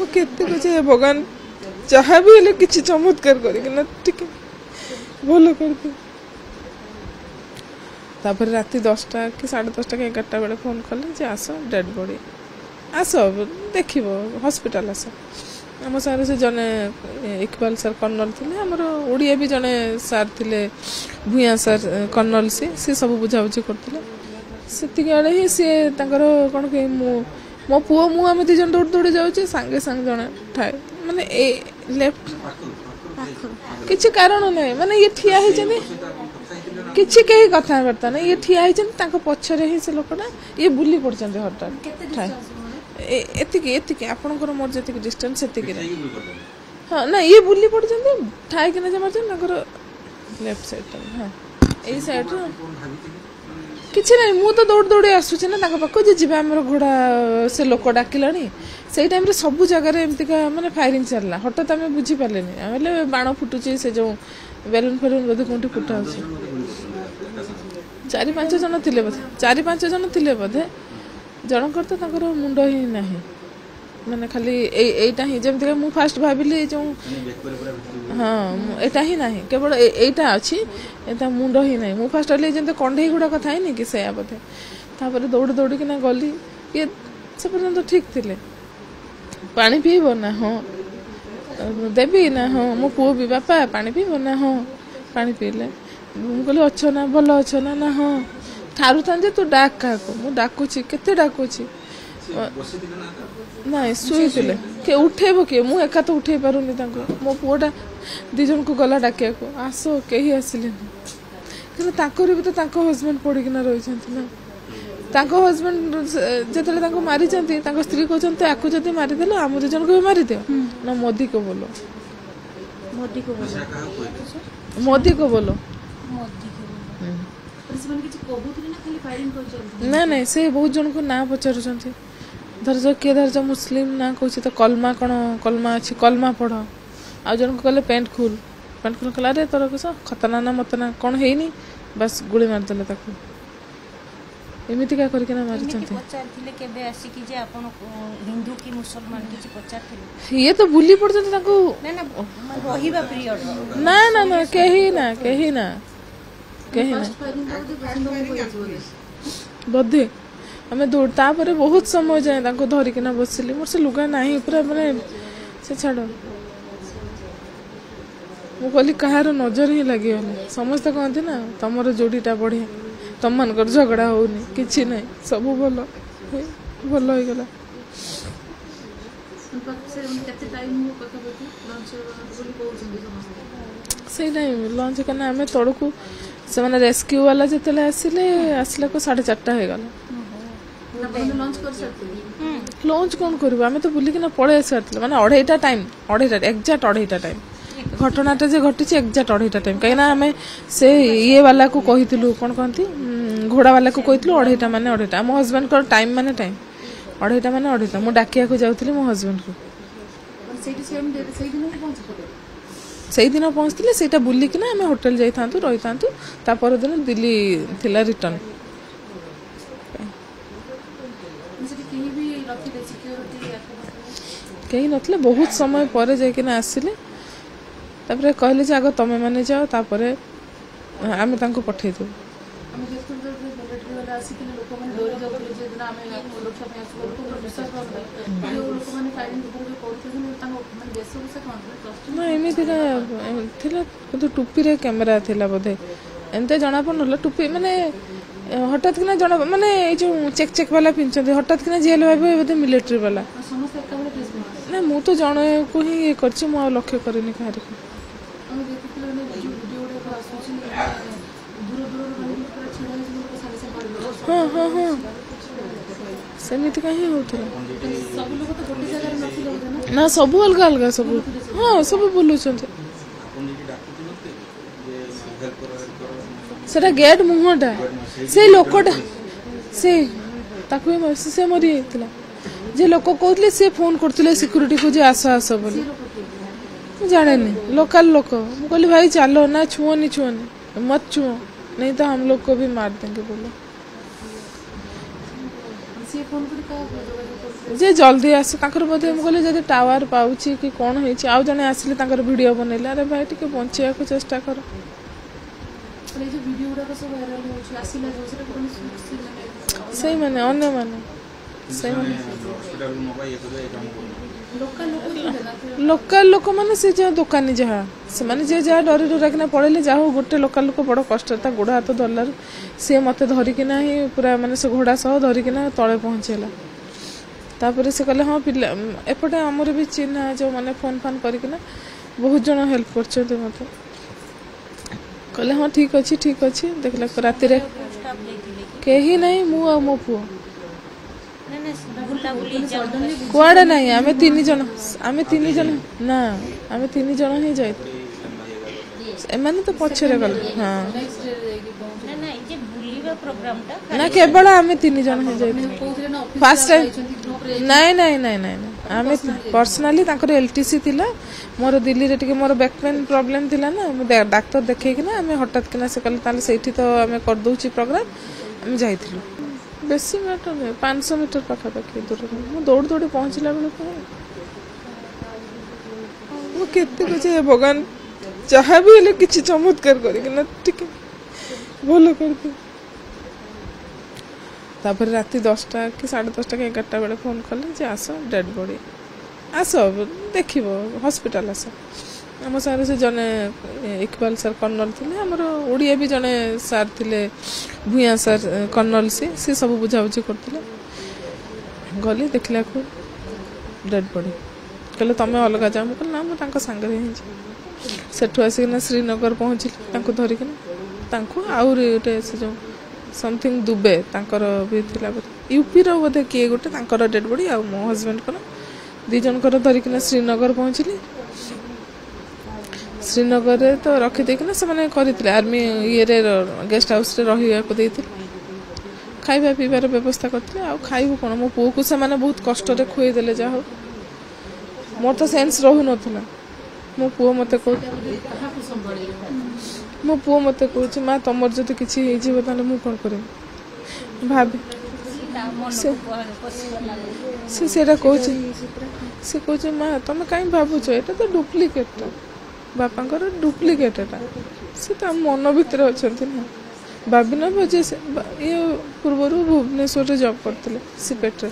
केते को जे भगवान जहाँ भी हेले किछि चमत्कार करके टिके भल करके तापर राति 10टा कि 10:30 कि 11टा बेले फोन कले जे आस डेड बॉडी आस देख हॉस्पिटल आस आम सारे से जने इकबाल सर कर्नल थे आमर ओडिया भी जने सार थे भूया सर कर्नल सी सब बुझाबुझी करते से आड़े ही सी कौन कह मो पुओ मु आम दी जन दौड़ दौड़ी जाऊे सांगे सांगे जड़े ठाए माने लेफ्ट किसी कारण ना माने ये ठिया किसी कहीं कथबार्ता ना ये ठिया पछरे ही से लोकटा ये बुली पड़ते हठात ठाए एतिकी आपणकर मोर जी डिस्टेंस एतिकी हाँ ना ये बुली पड़ते ठाए कि जमार लेफ्ट साइड हाँ यही साइड किसी ना मु तो दौड़ दौड़ी आसूचे ना पाक जी आम घोड़ा से लोक डाकिला से टाइम सब जगह एमतीका माने फायरिंग चलला हठात आम बुझीपारे आम बाण फुटुचे से जो बेलून फेलून बोधे कौटी फुटा 4-5 जन थे बोधे 4-5 जन थे बोधे जनकर तो मुंड ही ना माने खाली एटा ही जमती मु फास्ट भाविली जो हाँ एटा ही ना केवल एटा अच्छी एटा मुंड ही ना मु फास्ट जमी कंडे गुड़ा कथा है कि सैया बोधे तापर दौड़ दौड़िकिना गली ये से पर्यंत ठीक थे पानी पीब ना हाँ देवी ना हाँ मो पुओ भी बापा पानी पीब ना हाँ पानी पीले मुझे अच्छ ना भल अच्छ ना हाँ ठारू था तू डाक क्या मुझे डाकुची केते डाकुची ना शुईले किए उठेब किए मुझे एका तो उठे पारुनी मो पुओटा 2 जन को गला डाकिया को आस कहीं आसिले कि भी तो हजबैंड पड़िकिना रही ना हजबैंड जो मारी स्त्री कहते आपको जब मारिदेल आम 2 जन को भी मारिदे ना मोदी को बोलो मोदी को बोलो ना ना से बहुत जन को ना पचार धर किए धर मुस्लिम ना कह तो कलमा कौन कलमा अच्छी कलमा पढ़ आ जन को कहले पेंट खुल कला रे तोर किस खतना ना मतना कौन है बस गुड़ी मारिदेले एमती क्या करके मारी ये तो बुली पड़ते ना ना ना कहीं ना बोधे आम दौड़ तापर बहुत समय जाए धरिकिना बसिली मोर से लुगा ना पूरा माने से छाड़ मु कहली कहार नजर ही लगे समस्ते कहते ना तुमर जोड़ीटा बढ़िया तुम मान झगड़ा होनी कि ना सब भल भल हो गला से टाइम लंच करना आम तड़कू से रेस्क्यू वाला जो आसला को 4:30 हो गला लंच कौन कर आम तो बुलिकिना पड़े सारी माने 2:30 टाइम 2:30 एक्जाक्ट 2:30 टाइम घटनाटा जो घटी एक्जाक्ट 2:30 टाइम कहीं आम से ये वाला को कही कौन कहती घोड़ा वाला को कही 2:30 माने 2:30 मो हजबैंड को टाइम माने टाइम 2:30 माने 2:30 मु डाकिया को जाऊली मो हजबैंड को से दिन पहुँचते से बुलिकिना आम होटेल जाता रही था पर दिन दिल्ली थिला रिटर्न कहीं नथिले बहुत समय पर जाकिना आसिले तापर कहले जे आग तमे माने जाओ तापर आम तांको पठे दो ना एमती कि टुपी रे कैमेरा थिला बोधे एमते जना पड़ना टुपी माने हठात किना जना माने जो चेक चेक वाला पिंचते हठात किना जेल भाई बोधे मिलिट्री वाला ना मु तो जने को ही ये करछि मु लक्ष्य करेनी काहे हाँ हाँ हाँ सेमिति कहीं होता ना सब अलग अलग सब हाँ सब बोलुंट से गेट मुहटा से लोकटा से मरी जाता जे लोक कहते सी फोन करते सिक्यूरीटी को जे आस आस बोली जाने लोकल लोक मैं कहली भाई चलो ना छुओनी मत छुओ नहीं तो हम लोग को भी मार देंगे बोलो जे जल्दी आस बोधे मुझे जब टावर पाऊँ कि कौन होती आउ जड़े आसिले वीडियो बनइले अरे भाई टे बचा चेष्टा कर से मैंने अन्य मैंने लोकल लोक मैंने से जो दुकानी जहाँ से मैंने जे जहाँ डरी डराकिना पड़े जा गोटे लोकल लोक बड़ कष्ट गोड़ हाथ धरल सी मत धरिकिना ही पूरा माने से घोड़ा सह धरिकिना तले पहुँचेला तापर से कहले हाँ पिला एपटे आमर भी चिन्हा जो मैंने फोन फान करकिना बहुत जन हेल्प कर मत कहले हाँ ठीक अच्छे देखला राति कहीं नहीं मु आ मो पुओ कुआड़े नहीं आमे तीन जन ना आमे तीन जन ही जाए एमाने तो पछरे गल हाँ ना केवल आमे तीन जन ही जाए फास्ट टाइम नहीं आमे पर्सनली तांकर एलटीसी थिला मोर दिल्ली रे टिके मोर बैक पेन प्रॉब्लम थिला ना डॉक्टर देखै कि ना आमे हठात किना से कहले ताले सेठी तो आमे कर दोची प्रोग्राम आमे जाइथिलु बेसी मीटर नहीं 500 मीटर पाखापाखि दूर दौड़ दौड़ी पहुँचला बेलू मु केते कुछ भगवान जहाँ भी हेले किछि चमत्कार करिकिना टिके भल करके तापर राति 10टा कि 10:30 कि 11टा बेले फोन कले जे आस डेड बॉडी आस देखिब हॉस्पिटल आस आम सारे से जने इकबाल सर कर्नल थे आमर ओडिया भी जने सार थे भूया सर कर्नल सी सब बुझाबुझी करते गली देखला को डेड बॉडी कहले तुम अलग जाओ मुझे ना मुझे सांगे सेठू आसिक श्रीनगर पहुँचली धरिकिना आउरी गोटे से जो समथिंग दुबे भी थिला यूपी रो बोधे किए गोटे डेड बॉडी आ मो हजबैंड को दी जनकर धरिकिना श्रीनगर पहुँचली श्रीनगर रे तो रखिदेकिना से मैंने करते आर्मी ये गेस्ट हाउस रे रही खाଇବା ପିଇବାର ବ୍ୟବସ୍ଥା କରିଥିଲେ ଆଉ ଖାଇବୁ କ'ଣ ମୋ ପୁଅକୁ ସେମାନେ ବହୁତ କଷ୍ଟରେ ଖୁଏଇଦେଲେ ଯାହା ହଉ ମୋର ତ ସେନ୍ସ ରହୁନଥିଲା ମୋ ପୁଅ ମତେ କହୁଛି ମା ତମର ଯଦି କିଛି ହେଇଯିବ ତାହେଲେ ମୁଁ କ'ଣ କରିବି ଭାବି ସେ ସେଇଟା କହୁଛି ସେ କହୁଛି ମା ତମେ କାହିଁ ଭାବୁଛ ଏଇଟା ତ ଡୁପ୍ଲିକେଟଟା ବାପାଙ୍କର ଡୁପ୍ଲିକେଟ ଏଟା ସେ ତ ମନ ଭିତରେ ଅଛନ୍ତି ନା भाभी ना बजे ये पूर्वर भुवनेश्वर जॉब करते सीपेट्रे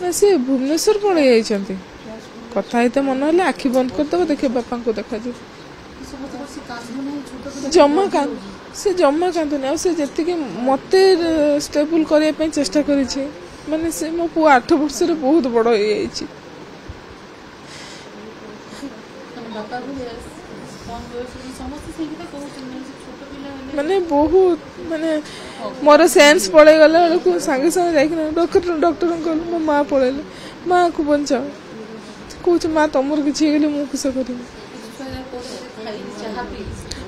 ना सी भुवनेश्वर पड़े जाइए कथा ही मन है आखि बंद करदे देखिए बापा को देखा जमा का से जमा कांदुनी आ जी मत स्टेबल करने चेष्टा करी माने से मो पु 8 वर्ष बहुत बड़ हो माने बहुत माने मोर सेंस पड़े गला बेलू सांगे सांगे जाइए डॉक्टर मो माँ पड़ेले माँ को बचाओ कौच माँ तुमर किसी मुझे किस कर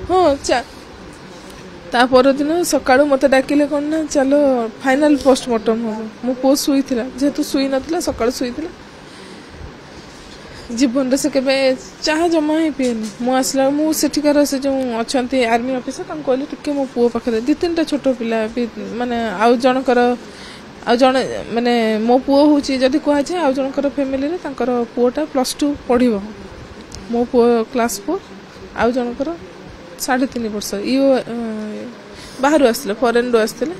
हाँ ता परदिन सकाळु मते डाकिले कोन ना चलो फाइनल पोस्टमार्टम हो मो पो सुई थिला जेतु सुई नथिला सकाळु सुई थिला जीवन से केबे चाह जमा ही पिएनी मु आसला मु सेठिकार से जो अछंती आर्मी ऑफिसर तां कहले टिके मो पुओ पाखरे दि तीनटा छोट पिला भी माने आउ जनकर आउ जण माने मो पुओ होची जदी कहै छै आउ जनकर फैमिली रे तांकर पुओटा +2 पढिबो मो पुओ क्लास 4 आउ जनकर 3.5 वर्ष यो बाहर आसले फॉरेन रो आसले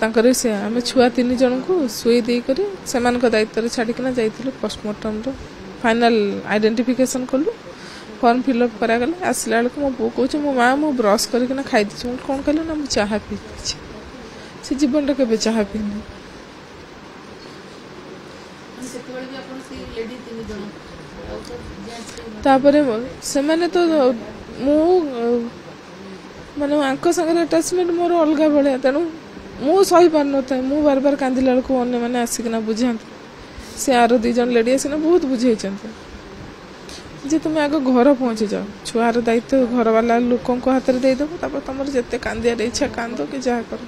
तांकर से आम छुआ 3 जन को सुई दे कर से दायित्व छाड़िकिना जाइलु पोस्टमार्टम रो फाइनल आइडेंटिफिकेशन कलु फॉर्म फिलअप करागला आसला बेलू मो बो कह मो माँ मु ब्रश करना खाई कौन कहल ना मुझे चाह पी से जीवन के चाह पीनी तापरे से मैंने तो मु माने आंको संगे अटैचमेंट मोर अलग भाया तेणु मु सही पार न था मु बार बार कांदिला बेलू अन्य मैंने आसिकना बुझाते से आर 2 जन लेडी आसिना बहुत बुझे जे तुम आग घर पहुंची जाओ छुआर दायित्व घर वाला लोकों को हाथ में देदेव तापर तुम जिते कांदियार इच्छा कांद कि जहाँ कर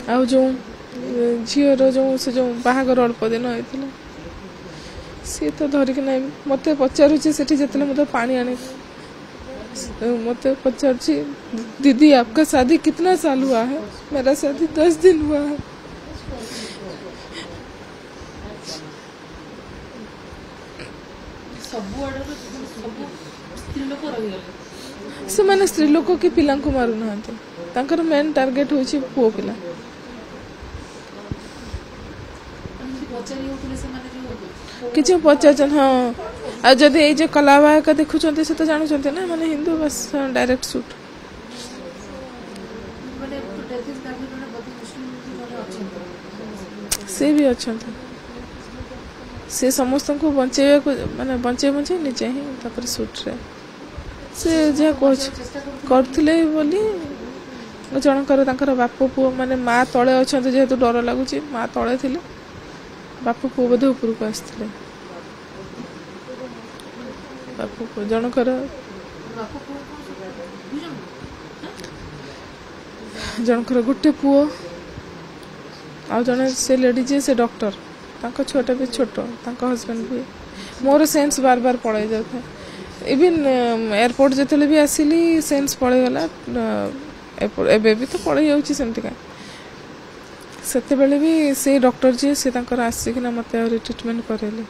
आ जो झीर जो से जो बाहागर अल्प दिन होता सी तो धरिक ना मत पचारूचे से मत पा आने मत पचार दीदी आपका शादी कितना साल हुआ है? मेरा शादी 10 दिन हुआ है। से मैंने स्त्री लोक कि पिला मारू ना मेन टार्गेट होची पुओ पिला। किसी पचार हाँ आ जदि ये कलाबायक देखुं से तो जानते ना मैंने हिंदू बस डायरेक्ट सुट से भी अच्छा से समस्त को बचे माने बचे बचे निजे ही सुट रे से जहाँ करते बोली जनकर बाप पुओ माने माँ तले अच्छा जेहेतु डर लगुच माँ तले थे बाप पुओ बोधे उपरको आसते बाप पुओ जनकर गोटे पुओ आ जने से लेडी जे से डॉक्टर तांको छोटा भी छोट हस्बैंड भी मोर सेंस बार बार पड़े जाता इवन एयरपोर्ट जिते भी आसिली सेंस पड़े गला एबे भी तो पड़े जाउची सेमतिका सेते बेले भी से डॉक्टर जे से तांकर आसिकिना मते और ट्रीटमेंट करेले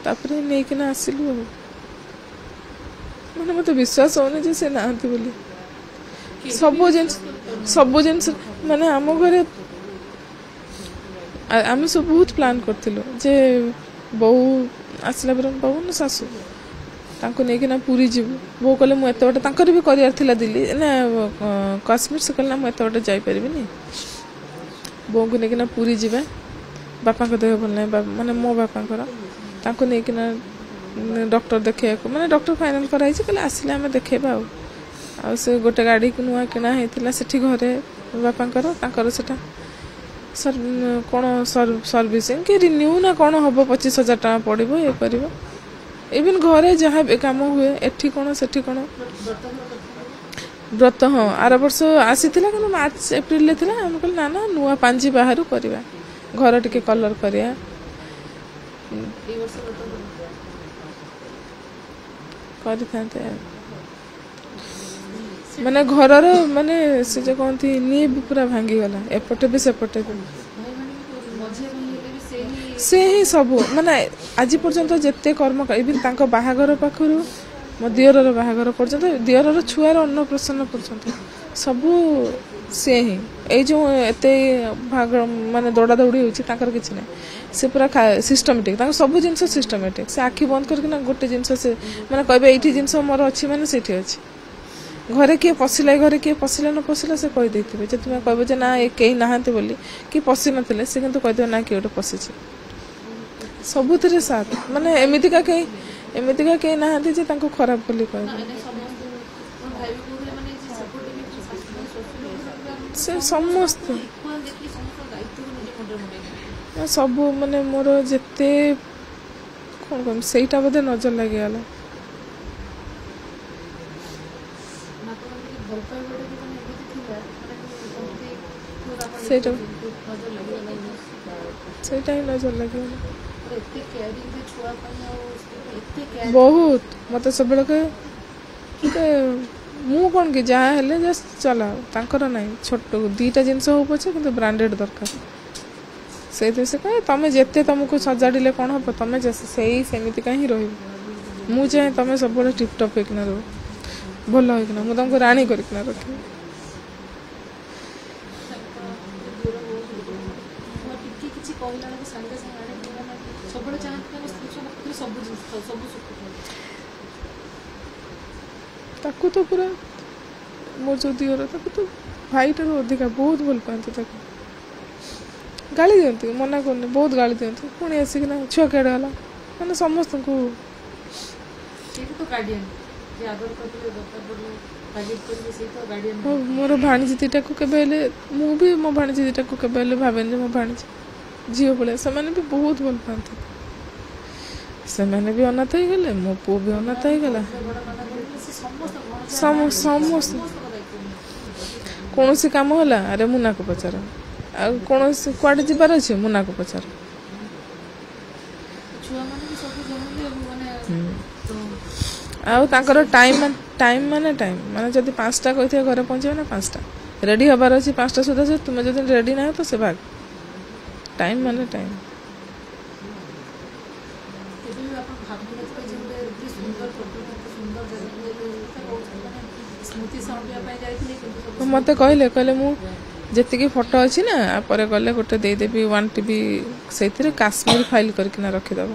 तापरे नेकिना आसिलु माने मते विश्वास होने जे से नाहंती बोली सब जिन माने आम घरे आम सब बहुत प्लान करथिलु जे बहु आसला बेर बहु ना सासू तांको नेकिना पूरी जीवु बो कहले मु एते बटे तांकर भी करियर थिला दिल्ली ना काश्मीर से कहला मु एते बटे जाई परिबिनी बो को नेकिना पूरी जीवा बापा को देह भल नै माने मो बापा कर तांको नेकिना डॉक्टर देखिया को माने डॉक्टर फाइनल कराई छै कहले आसिले हम देखेबा आ से गोटे गाड़ी को नुआ किना हेतिला सेठी घरे बापा कर तांकर सेटा सर कौन सर्विसिंग कि रिन्यू ना कौन हम 25,000 टका पड़ो ये कर इवन घरे जहाँ काम हुए एठी कौन सेठी कौन व्रत हाँ आर वर्ष आसी कि मार्च एप्रिल थी आम कह ना ना नुआ पांजी बाहर करवा घर टिके कलर करिया माने घर माने से जो कहती नींव पूरा भांगी गला एपटे भी सेपटे भी से ही सब माने आज पर्यंत जिते कर्म इवन तांको बाहागर पाखरु मो दियर बाहागर पर्यंत दियर छुआर अन्नप्रसन्न पर्यंत सबू से ही ए जो एते भाग माने दौड़ा दौड़ी होची तांकर किछि नै से पूरा सिस्टमेटिक तांको सब जिंस सिस्टमेटिक से आखि बंद करके ना गोटे जिंस से माने कहबे एठी जिंस मोर अछि माने सेठी अछि घरे किए पशिला घरे किए पशिला न पशिला से कहि देथिबे जे तुमे कहबे जे ना ए केही नाहंते बोली कि पशि नथिले से किंतु कहि दे ना कि ओटे पशिछि सबुतरे साथ माने एमितिका केही नाहंते जे तांको खराब बोली कहबे से समस्त सब माने मोर जेते कोन कोन सेटा बदे नजर लागि गला सेटा ही नजर लगे बहुत मत सब मु कौन कि जहाँ हेले जस्ट चला तांकर नहीं छोट दीटा जिनस हो पछे किंतु ब्रांडेड दरकार से कहे तमें जेते तुमको सजाड़े कौन हम तुम सेमती कहीं रही मु चाहे तुम सब टिपटप होना रहो भल होना मुझे तुमको राणी करना रखी ताकू तो पूरा मोर जो दियर ताकू तो भाई ठार अधिका बहुत भल पाते गाली दिखती मना करनी बहुत गाली दिखती पुणी आसिकना छुआ केड़े गला मैंने समस्त को मोर भाणीजी दीटा को केबे भी मो भाणीजी दीटा को केबे भावेन मो भाणीजी झील भाई से भी बहुत भल पाते से भी अनाथ हो गले मो पु भी अनाथ हो गला समस्त कौन सी काम होला अरे मुना को पचार कौन कुआडे जीवार अच्छे मुना को पचार ଆଉ ତାଙ୍କର ଟାଇମ୍ ମାନେ ଯଦି 5ଟା କହିଥିବେ ଘରେ ପହଞ୍ଚିବେ ନା 5ଟା ରେଡ଼ି ହେବାର ଅଛି 5ଟା ସୁଦ୍ଧା ସେ ତୁମେ ଯଦି ରେଡ଼ି ନାହିଁ ତ ସେ ଭାଗ ଟାଇମ୍ ମାନେ ଟାଇମ୍। ମୋତେ କହିଲେ ମୁଁ ଯେତିକି ଫଟୋ ଅଛି ନା ପରେ ଗଲେ ଗୋଟେ ଦେଇଦେବି 1 TB ସେଇଥିରେ କାଶ୍ମୀର ଫାଇଲ୍ କରିକିନା ରଖିଦେବ।